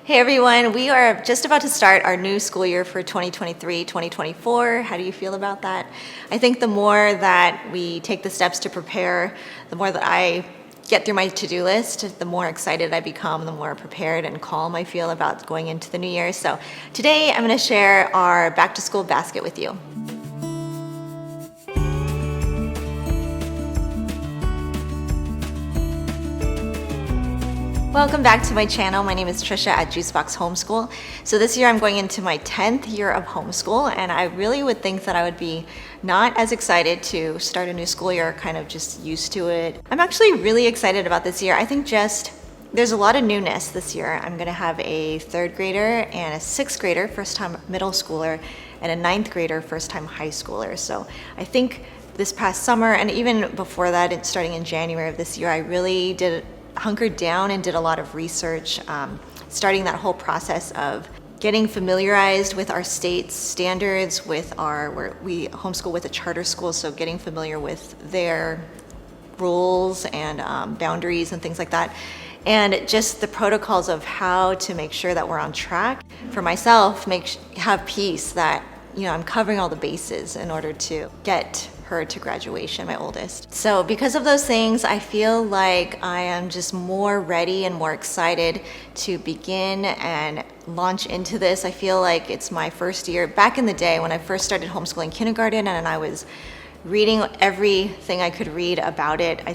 Hey everyone, we are just about to start our new school year for 2023-2024. How do you feel about that? I think the more that we take the steps to prepare, the more that I get through my to-do list, the more excited I become, the more prepared and calm I feel about going into the new year. So today I'm going to share our back to school basket with you. Welcome back to my channel. My name is Trisha at Juicebox Homeschool. So this year I'm going into my 10th year of homeschool, and I really would think that I would be not as excited to start a new school year, kind of just used to it. I'm actually really excited about this year. I think there's a lot of newness this year. I'm gonna have a 3rd grader and a 6th grader, first time middle schooler, and a 9th grader, first time high schooler. So I think this past summer, and even before that, starting in January of this year, I really hunkered down and did a lot of research, starting that whole process of getting familiarized with our state's standards, we homeschool with a charter school, so getting familiar with their rules and boundaries and things like that, and just the protocols of how to make sure that we're on track. For myself, have peace that I'm covering all the bases in order to get her to graduation, my oldest. So because of those things, I feel like I am just more ready and more excited to begin and launch into this. I feel like it's my first year. Back in the day when I first started homeschooling kindergarten and I was reading everything I could read about it, I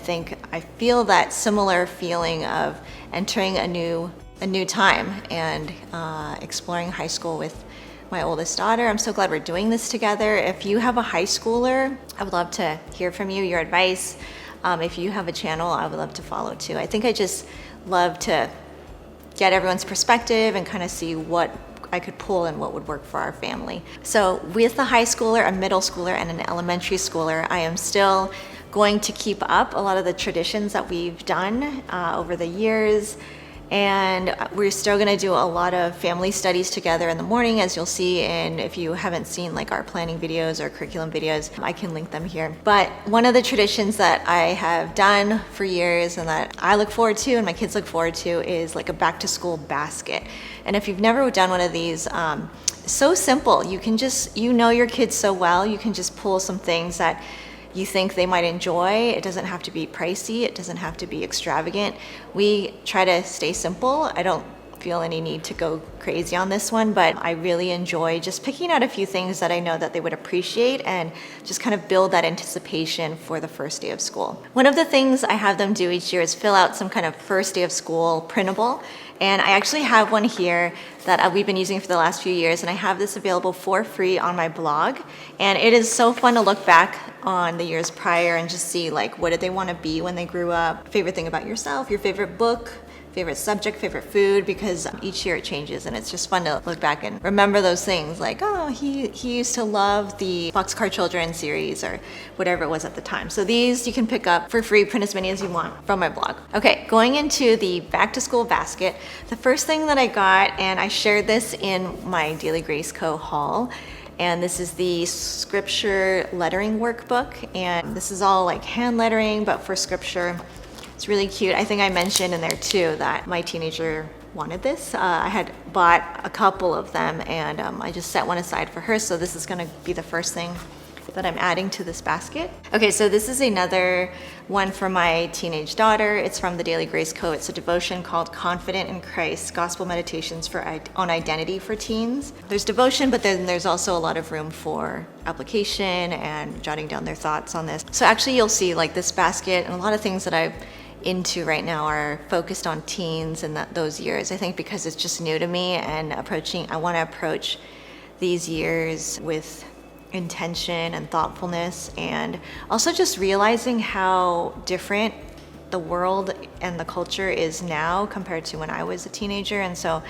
feel that similar feeling of entering a new time and exploring high school with my oldest daughter. I'm so glad we're doing this together. If you have a high schooler, I would love to hear from you, your advice. If you have a channel, I would love to follow too. I think I just love to get everyone's perspective and kind of see what I could pull and what would work for our family. So with a high schooler, a middle schooler, and an elementary schooler, I am still going to keep up a lot of the traditions that we've done over the years. And we're still gonna do a lot of family studies together in the morning, as you'll see. And if you haven't seen like our planning videos or curriculum videos, I can link them here. But one of the traditions that I have done for years and that I look forward to and my kids look forward to is like a back to school basket. And if you've never done one of these, so simple. You can just, your kids so well, you can just pull some things that you think they might enjoy. It doesn't have to be pricey. It doesn't have to be extravagant. We try to stay simple. I don't feel any need to go crazy on this one, but I really enjoy just picking out a few things that I know that they would appreciate and just kind of build that anticipation for the first day of school. One of the things I have them do each year is fill out some kind of first day of school printable. And I actually have one here that we've been using for the last few years, and I have this available for free on my blog. And it is so fun to look back on the years prior and just see like what did they want to be when they grew up, favorite thing about yourself, your favorite book, favorite subject, favorite food, because each year it changes, and it's just fun to look back and remember those things like, oh, he used to love the Boxcar Children series or whatever it was at the time. So these you can pick up for free, print as many as you want from my blog. Okay, going into the back to school basket, the first thing that I got, and I shared this in my Daily Grace Co. haul, and this is the scripture lettering workbook, and this is all like hand lettering, but for scripture. It's really cute. I think I mentioned in there too that my teenager wanted this. I had bought a couple of them, and I just set one aside for her, so this is gonna be the first thing that I'm adding to this basket. Okay, so this is another one for my teenage daughter. It's from the Daily Grace Co. It's a devotion called Confident in Christ, Gospel Meditations on Identity for Teens. There's devotion, but then there's also a lot of room for application and jotting down their thoughts on this. So actually you'll see like this basket and a lot of things that I've into right now are focused on teens and those years. I think because it's just new to me, and I want to approach these years with intention and thoughtfulness, and also just realizing how different the world and the culture is now compared to when I was a teenager. And so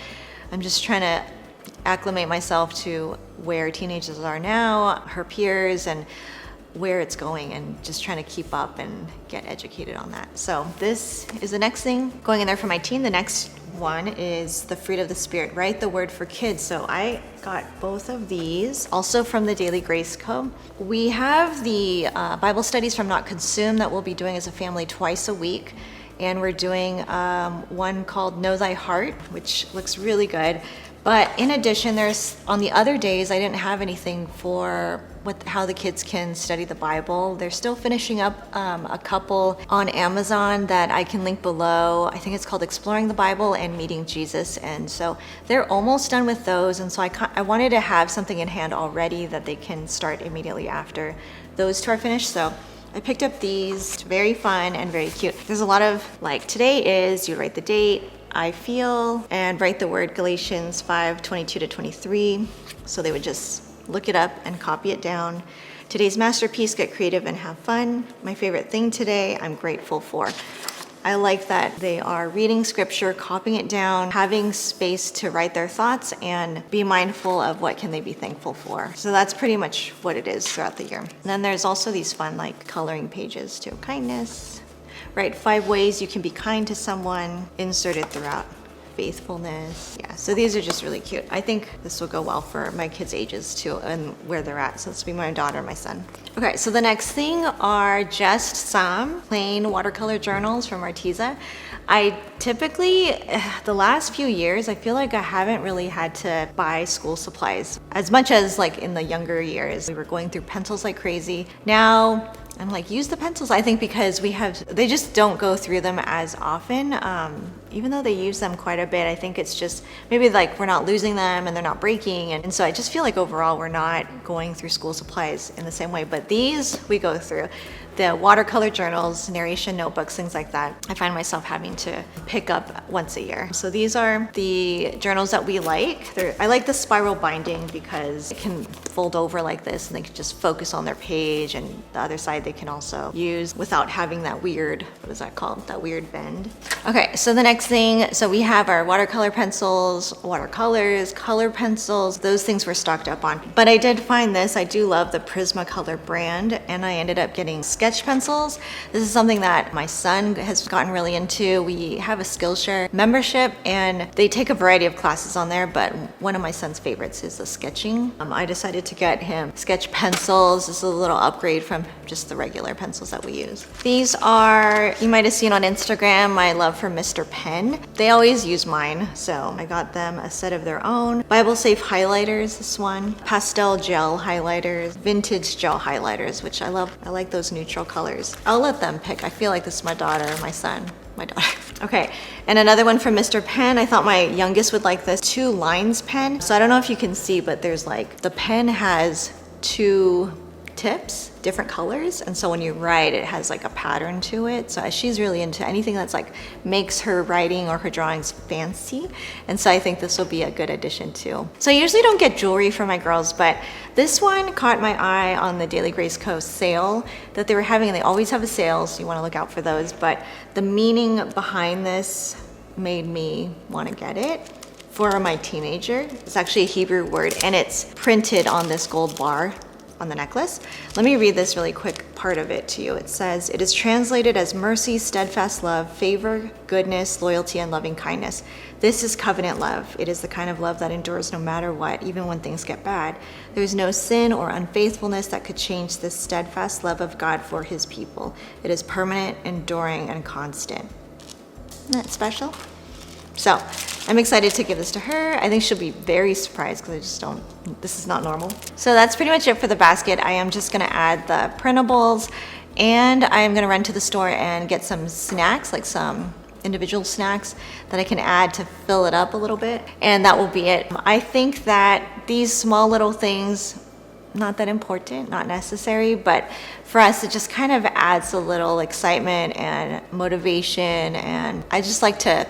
I'm just trying to acclimate myself to where teenagers are now, her peers, and where it's going, and just trying to keep up and get educated on that. So this is the next thing going in there for my teen. The next one is the Fruit of the Spirit, Write the Word for Kids. So I got both of these also from the Daily Grace Co. We have the Bible studies from Not Consume that we'll be doing as a family twice a week. and we're doing one called Know Thy Heart, which looks really good. But in addition, on the other days, I didn't have anything for how the kids can study the Bible. They're still finishing up a couple on Amazon that I can link below. I think it's called Exploring the Bible and Meeting Jesus. And so they're almost done with those. And so I wanted to have something in hand already that they can start immediately after those two are finished. So I picked up these, very fun and very cute. There's a lot of today is, you write the date, I feel, and write the word Galatians 5:22-23. So they would just look it up and copy it down. Today's masterpiece, get creative and have fun. My favorite thing today, I'm grateful for. I like that they are reading scripture, copying it down, having space to write their thoughts and be mindful of what can they be thankful for. So that's pretty much what it is throughout the year. And then there's also these fun coloring pages too. Kindness. Write 5 ways you can be kind to someone, inserted throughout. Faithfulness. Yeah, so these are just really cute. I think this will go well for my kids' ages too and where they're at. So this will be my daughter and my son. Okay, so the next thing are just some plain watercolor journals from Arteza. I typically, the last few years, I feel like I haven't really had to buy school supplies as much as in the younger years. We were going through pencils like crazy. Now, I'm use the pencils, I think, because they just don't go through them as often. Even though they use them quite a bit, I think it's just maybe we're not losing them and they're not breaking. And so I just feel overall we're not going through school supplies in the same way. But these we go through. The watercolor journals, narration notebooks, things like that, I find myself having to pick up once a year. So these are the journals that we like. I like the spiral binding because it can fold over like this and they can just focus on their page, and the other side they can also use without having that weird, what is that called? That weird bend. Okay, so the next thing, so we have our watercolor pencils, watercolors, color pencils, those things we're stocked up on. But I did find this, I do love the Prismacolor brand, and I ended up getting sketch pencils. This is something that my son has gotten really into. We have a Skillshare membership and they take a variety of classes on there, but one of my son's favorites is the sketching. I decided to get him sketch pencils. This is a little upgrade from just the regular pencils that we use. These are, you might have seen on Instagram, my love for Mr. Pen. They always use mine, so I got them a set of their own. Bible Safe highlighters, this one. Pastel gel highlighters, vintage gel highlighters, which I love. I like those neutral colors. I'll let them pick. I feel like this is my daughter, my son, my daughter. Okay, and another one from Mr. Pen. I thought my youngest would like this 2 lines pen. So I don't know if you can see, but there's the pen has 2 tips, different colors, and so when you write it has a pattern to it. So she's really into anything that's makes her writing or her drawings fancy, and so I think this will be a good addition too. So I usually don't get jewelry for my girls, but this one caught my eye on the Daily Grace Co. sale that they were having, and they always have a sale, so you want to look out for those. But the meaning behind this made me want to get it for my teenager. It's actually a Hebrew word, and it's printed on this gold bar on the necklace. Let me read this really quick part of it to you. It says, it is translated as mercy, steadfast love, favor, goodness, loyalty, and loving kindness. This is covenant love. It is the kind of love that endures no matter what, even when things get bad. There is no sin or unfaithfulness that could change this steadfast love of God for his people. It is permanent, enduring, and constant. Isn't that special? So I'm excited to give this to her. I think she'll be very surprised because this is not normal. So that's pretty much it for the basket. I am just gonna add the printables, and I am gonna run to the store and get some snacks, some individual snacks that I can add to fill it up a little bit, and that will be it. I think that these small little things, not that important, not necessary, but for us it just kind of adds a little excitement and motivation, and I just like to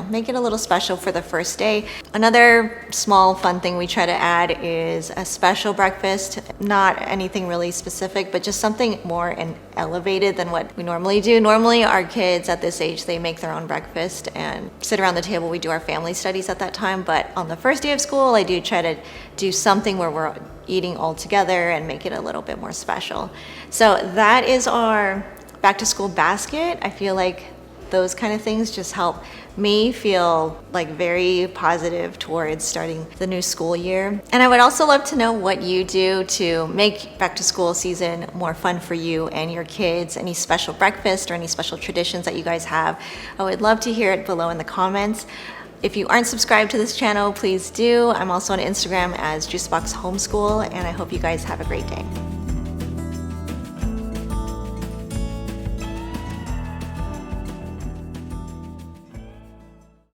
make it a little special for the first day. Another small fun thing we try to add is a special breakfast. Not anything really specific, but just something more elevated than what we normally do. Normally our kids at this age, they make their own breakfast and sit around the table. We do our family studies at that time, but on the first day of school, I do try to do something where we're eating all together and make it a little bit more special. So that is our back to school basket. I feel like those kind of things just help me feel like very positive towards starting the new school year. And I would also love to know what you do to make back to school season more fun for you and your kids. Any special breakfast or any special traditions that you guys have. I would love to hear it below in the comments. If you aren't subscribed to this channel, please do. I'm also on Instagram as Juicebox Homeschool, and I hope you guys have a great day.